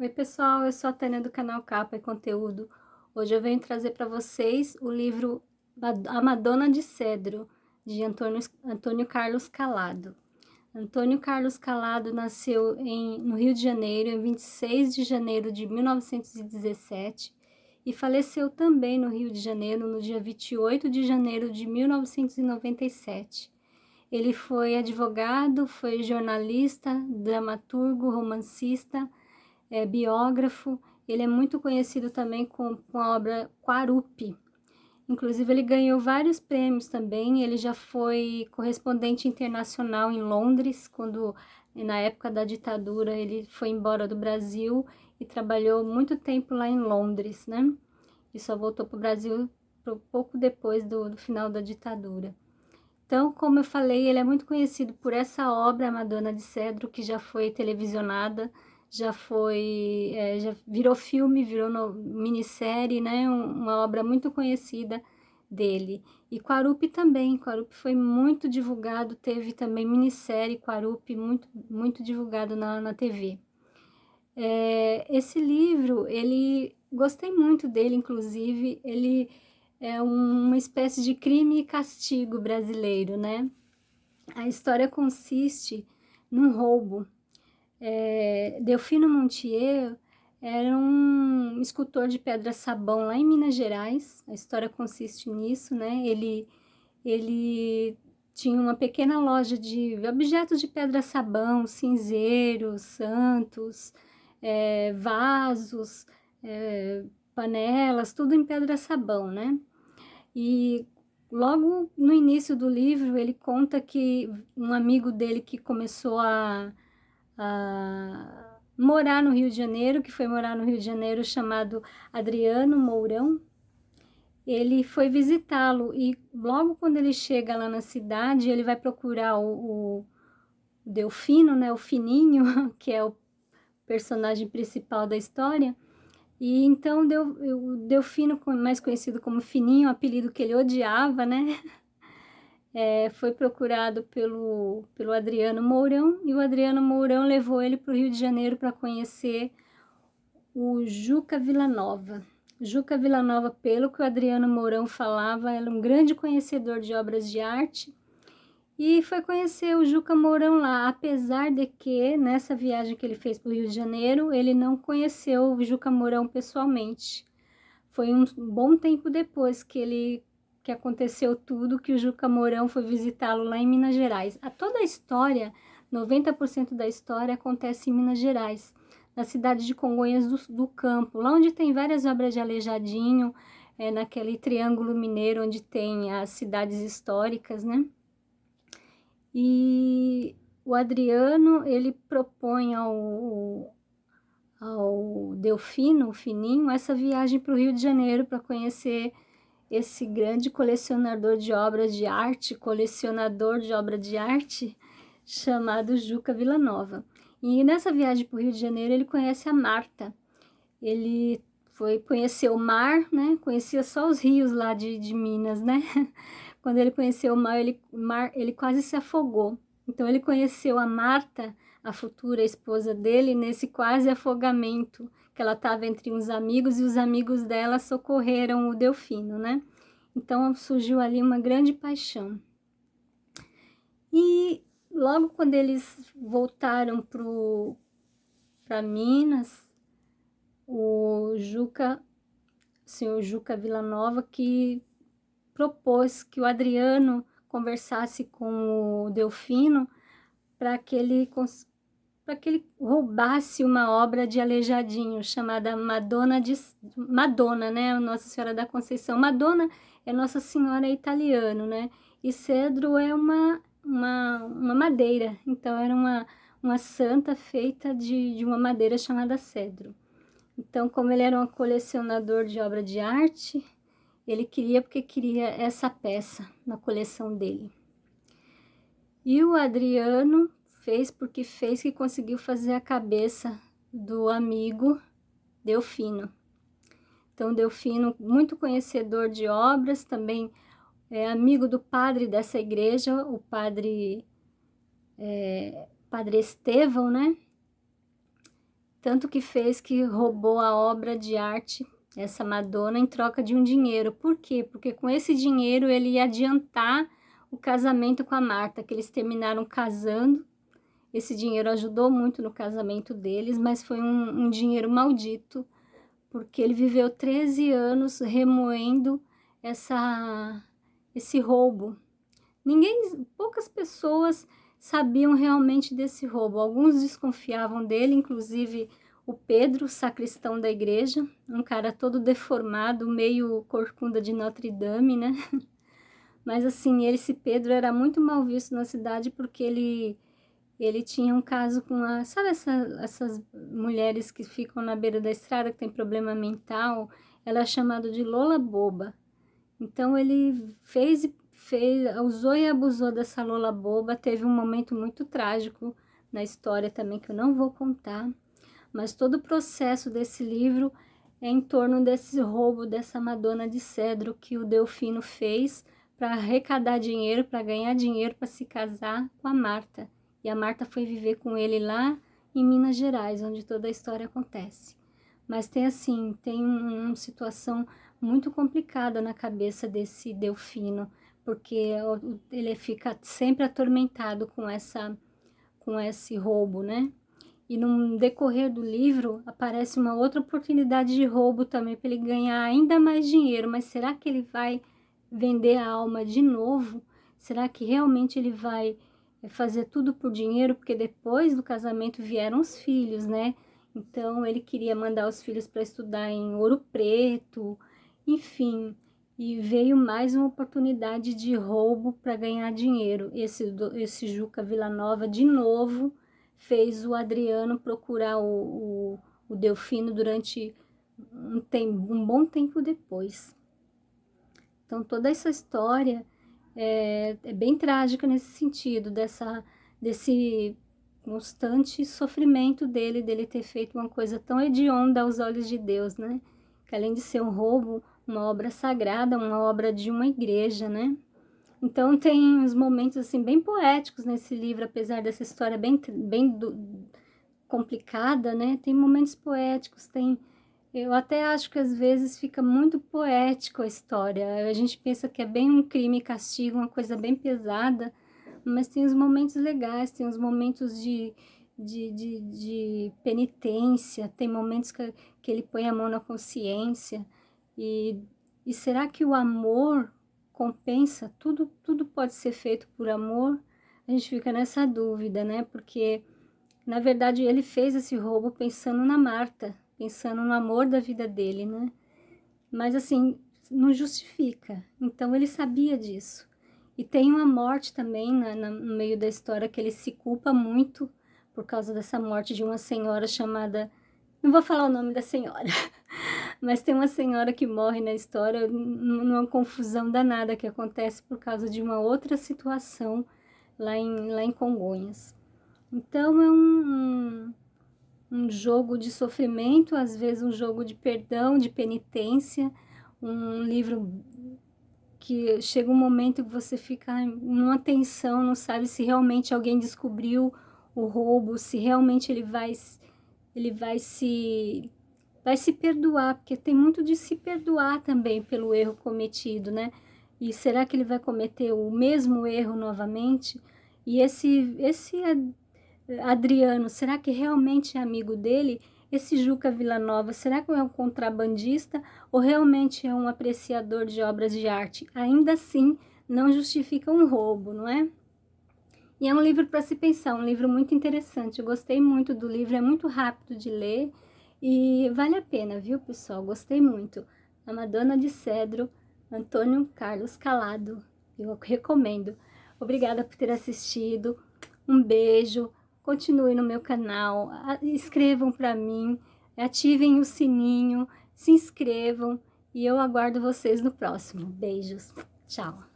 Oi pessoal, eu sou a Tânia do canal Capa e Conteúdo. Hoje eu venho trazer para vocês o livro A Madonna de Cedro, de Antônio Carlos Calado. Antônio Carlos Calado nasceu no Rio de Janeiro em 26 de janeiro de 1917 e faleceu também no Rio de Janeiro no dia 28 de janeiro de 1997. Ele foi advogado, foi jornalista, dramaturgo, romancista, biógrafo. Ele é muito conhecido também com a obra Quarupi. Inclusive, ele ganhou vários prêmios também. Ele já foi correspondente internacional em Londres, quando, na época da ditadura, ele foi embora do Brasil e trabalhou muito tempo lá em Londres, né? E só voltou para o Brasil pouco depois do final da ditadura. Então, como eu falei, ele é muito conhecido por essa obra, A Madonna de Cedro, que já foi televisionada, já virou filme, virou minissérie, né? Uma obra muito conhecida dele. E Quarupi também, Quarupi foi muito divulgado, teve também minissérie Quarupi, muito divulgado na TV. Esse livro, gostei muito dele, inclusive, ele é uma espécie de crime e castigo brasileiro, né? A história consiste num roubo. Delfino Montiel era um escultor de pedra-sabão lá em Minas Gerais. A história consiste nisso, né? Ele tinha uma pequena loja de objetos de pedra-sabão, cinzeiros, santos, vasos, panelas, tudo em pedra-sabão, né? E logo no início do livro ele conta que um amigo dele que começou a morar no Rio de Janeiro, que foi morar no Rio de Janeiro, chamado Adriano Mourão, ele foi visitá-lo e logo quando ele chega lá na cidade, ele vai procurar o Delfino, né, o Fininho, que é o personagem principal da história. E então o Delfino, mais conhecido como Fininho, um apelido que ele odiava, né? Foi procurado pelo Adriano Mourão, e o Adriano Mourão levou ele para o Rio de Janeiro para conhecer o Juca Villanova. Juca Villanova, pelo que o Adriano Mourão falava, era um grande conhecedor de obras de arte, e foi conhecer o Juca Mourão lá, apesar de que nessa viagem que ele fez para o Rio de Janeiro, ele não conheceu o Juca Mourão pessoalmente. Foi um bom tempo depois que aconteceu tudo, que o Juca Mourão foi visitá-lo lá em Minas Gerais. Toda a história, 90% da história acontece em Minas Gerais, na cidade de Congonhas do Campo, lá onde tem várias obras de Aleijadinho, naquele triângulo mineiro onde tem as cidades históricas, né? E o Adriano, ele propõe ao Delfino, o Fininho, essa viagem para o Rio de Janeiro para conhecer esse grande colecionador de obras de arte, chamado Juca Villanova. E nessa viagem para o Rio de Janeiro, ele conhece a Marta. Ele foi conhecer o mar, né? Conhecia só os rios lá de Minas, né? Quando ele conheceu o mar, ele quase se afogou. Então, ele conheceu a Marta, a futura esposa dele, nesse quase afogamento, que ela estava entre uns amigos e os amigos dela socorreram o Delfino, né? Então, surgiu ali uma grande paixão. E logo quando eles voltaram para Minas, o senhor Juca Villanova, que propôs que o Adriano conversasse com o Delfino para que ele roubasse uma obra de Aleijadinho chamada Madonna, né? Nossa Senhora da Conceição. Madonna é Nossa Senhora italiano, né? E cedro é uma madeira, então era uma santa feita de uma madeira chamada cedro. Então, como ele era um colecionador de obra de arte, ele queria essa peça na coleção dele. E o Adriano fez que conseguiu fazer a cabeça do amigo Delfino. Então, Delfino, muito conhecedor de obras, também é amigo do padre dessa igreja, o padre Estevão, né? tanto que fez que roubou a obra de arte, essa Madonna, em troca de um dinheiro. Por quê? Porque com esse dinheiro ele ia adiantar o casamento com a Marta, que eles terminaram casando. Esse dinheiro ajudou muito no casamento deles, mas foi um dinheiro maldito, porque ele viveu 13 anos remoendo esse roubo. Poucas pessoas sabiam realmente desse roubo. Alguns desconfiavam dele, inclusive o Pedro, sacristão da igreja, um cara todo deformado, meio corcunda de Notre Dame, né? Mas assim, esse Pedro era muito mal visto na cidade porque ele tinha um caso com sabe essas mulheres que ficam na beira da estrada, que tem problema mental? Ela é chamada de Lola Boba. Então ele usou e abusou dessa Lola Boba. Teve um momento muito trágico na história também, que eu não vou contar. Mas todo o processo desse livro é em torno desse roubo dessa Madonna de Cedro que o Delfino fez para arrecadar dinheiro, para ganhar dinheiro, para se casar com a Marta. E a Marta foi viver com ele lá em Minas Gerais, onde toda a história acontece. Mas tem assim, tem uma situação muito complicada na cabeça desse Delfino, porque ele fica sempre atormentado com esse roubo, né? E no decorrer do livro aparece uma outra oportunidade de roubo também para ele ganhar ainda mais dinheiro. Mas será que ele vai vender a alma de novo? Será que realmente ele vai fazer tudo por dinheiro? Porque depois do casamento vieram os filhos, né? Então ele queria mandar os filhos para estudar em Ouro Preto, enfim. E veio mais uma oportunidade de roubo para ganhar dinheiro. Esse Juca Villanova, de novo, fez o Adriano procurar o Delfino durante um bom tempo depois. Então, toda essa história é bem trágica nesse sentido, desse constante sofrimento dele ter feito uma coisa tão hedionda aos olhos de Deus, né? Que além de ser um roubo, uma obra sagrada, uma obra de uma igreja, né? Então tem uns momentos assim bem poéticos nesse livro, apesar dessa história bem complicada, né? Tem momentos poéticos, eu até acho que às vezes fica muito poético a história. A gente pensa que é bem um crime e castigo, uma coisa bem pesada, mas tem os momentos legais, tem os momentos de penitência, tem momentos que ele põe a mão na consciência. E será que o amor compensa? Tudo pode ser feito por amor? A gente fica nessa dúvida, né? Porque, na verdade, ele fez esse roubo pensando na Marta, pensando no amor da vida dele, né? Mas, assim, não justifica. Então, ele sabia disso. E tem uma morte também no meio da história que ele se culpa muito por causa dessa morte de uma senhora chamada... Não vou falar o nome da senhora, mas tem uma senhora que morre na história numa confusão danada que acontece por causa de uma outra situação lá em Congonhas. Então é um jogo de sofrimento, às vezes um jogo de perdão, de penitência, um livro que chega um momento que você fica numa tensão, não sabe se realmente alguém descobriu o roubo, se realmente ele vai se perdoar, porque tem muito de se perdoar também pelo erro cometido, né? E será que ele vai cometer o mesmo erro novamente? E esse Adriano, será que realmente é amigo dele? Esse Juca Villanova, será que é um contrabandista ou realmente é um apreciador de obras de arte? Ainda assim, não justifica um roubo, não é? E é um livro para se pensar, um livro muito interessante. Eu gostei muito do livro, é muito rápido de ler e vale a pena, viu, pessoal? Gostei muito. A Madonna de Cedro, Antônio Carlos Calado. Eu recomendo. Obrigada por ter assistido. Um beijo. Continue no meu canal. Escrevam para mim. Ativem o sininho. Se inscrevam. E eu aguardo vocês no próximo. Beijos. Tchau.